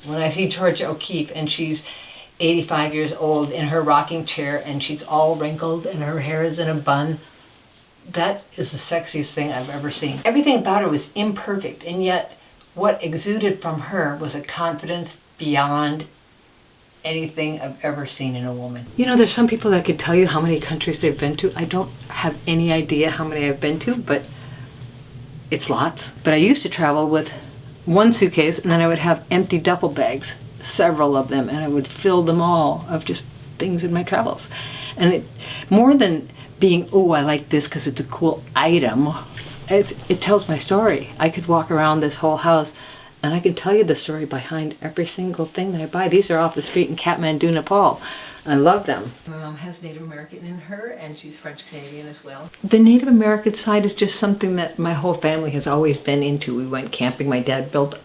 When I see Georgia O'Keeffe and she's 85 years old in her rocking chair and she's all wrinkled and her hair is in a bun, that is the sexiest thing I've ever seen. Everything about her was imperfect, and yet what exuded from her was a confidence beyond anything I've ever seen in a woman. You know, there's some people that could tell you how many countries they've been to. I don't have any idea how many I've been to, but it's lots. But I used to travel with one suitcase, and then I would have empty duffel bags, several of them, and I would fill them all of just things in my travels. And it, more than being, oh, I like this because it's a cool item, it tells my story. I could walk around this whole house and I can tell you the story behind every single thing that I buy. These are off the street in Kathmandu, Nepal. I love them. My mom has Native American in her, and she's French Canadian as well. The Native American side is just something that my whole family has always been into. We went camping. My dad built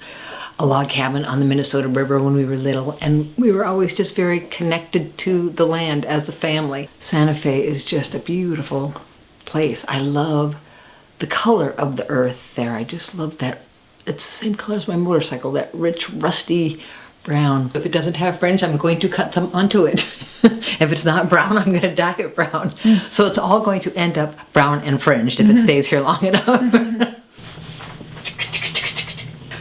a log cabin on the Minnesota River when we were little, and we were always just very connected to the land as a family. Santa Fe is just a beautiful place. I love the color of the earth there. I just love that. It's the same color as my motorcycle, that rich, rusty brown. If it doesn't have fringe, I'm going to cut some onto it. If it's not brown, I'm going to dye it brown. So it's all going to end up brown and fringed if it stays here long enough.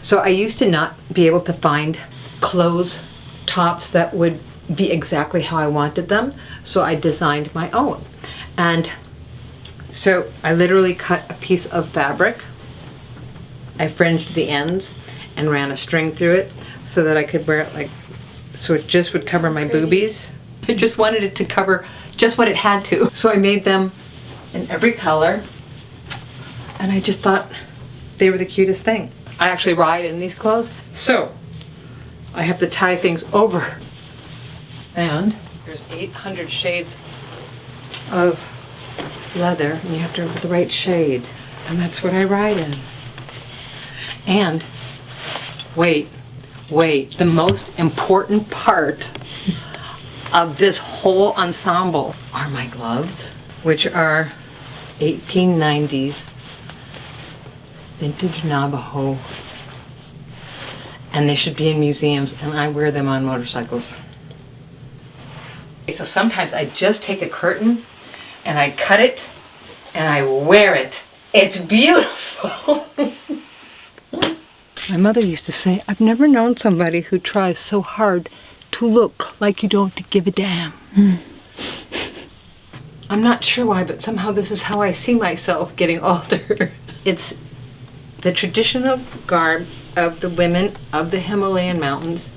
So I used to not be able to find clothes, tops that would be exactly how I wanted them. So I designed my own. And so I literally cut a piece of fabric. I fringed the ends and ran a string through it so that I could wear it like, so it just would cover my boobies. I just wanted it to cover just what it had to. So I made them in every color, and I just thought they were the cutest thing. I actually ride in these clothes, so I have to tie things over. And there's 800 shades of leather, and you have to have the right shade, and that's what I ride in. And wait, the most important part of this whole ensemble are my gloves, which are 1890s vintage Navajo, and they should be in museums, and I wear them on motorcycles. So sometimes I just take a curtain and I cut it and I wear it. It's beautiful. My mother used to say, I've never known somebody who tries so hard to look like you don't give a damn. I'm not sure why, but somehow this is how I see myself getting older. It's the traditional garb of the women of the Himalayan mountains,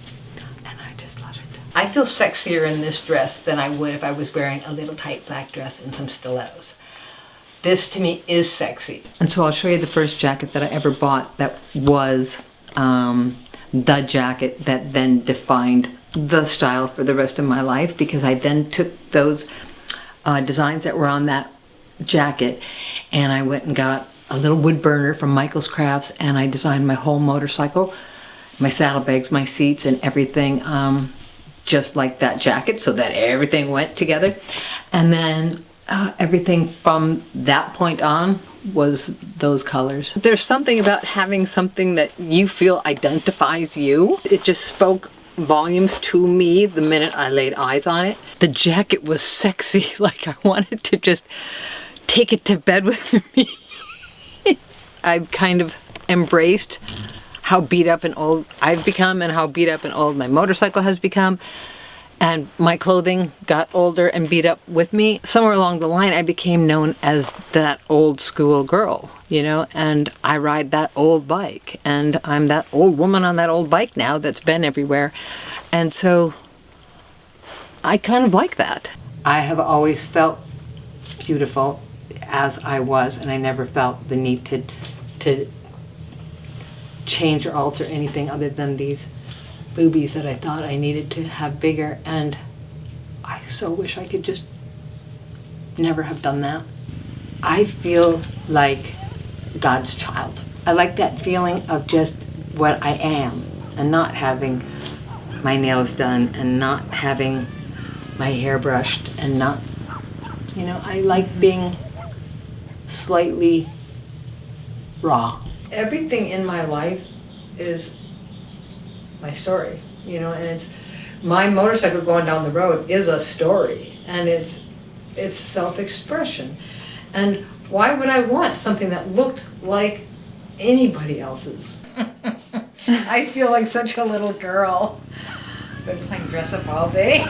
and I just love it. I feel sexier in this dress than I would if I was wearing a little tight black dress and some stilettos. This to me is sexy. And so I'll show you the first jacket that I ever bought that was the jacket that then defined the style for the rest of my life, because I then took those designs that were on that jacket and I went and got a little wood burner from Michael's Crafts, and I designed my whole motorcycle, my saddlebags, my seats, and everything just like that jacket, so that everything went together. And then everything from that point on was those colors. There's something about having something that you feel identifies you. It just spoke volumes to me the minute I laid eyes on it. The jacket was sexy, like I wanted to just take it to bed with me. I've kind of embraced how beat up and old I've become and how beat up and old my motorcycle has become. And my clothing got older and beat up with me. Somewhere along the line, I became known as that old school girl, you know, and I ride that old bike. And I'm that old woman on that old bike now that's been everywhere. And so I kind of like that. I have always felt beautiful as I was, and I never felt the need to change or alter anything other than these boobies that I thought I needed to have bigger, and I so wish I could just never have done that. I feel like God's child. I like that feeling of just what I am, and not having my nails done, and not having my hair brushed, and not, you know, I like being slightly raw. Everything in my life is my story. you know, and it's, my motorcycle going down the road is a story, and it's self-expression. And why would I want something that looked like anybody else's? I feel like such a little girl. Been playing dress up all day.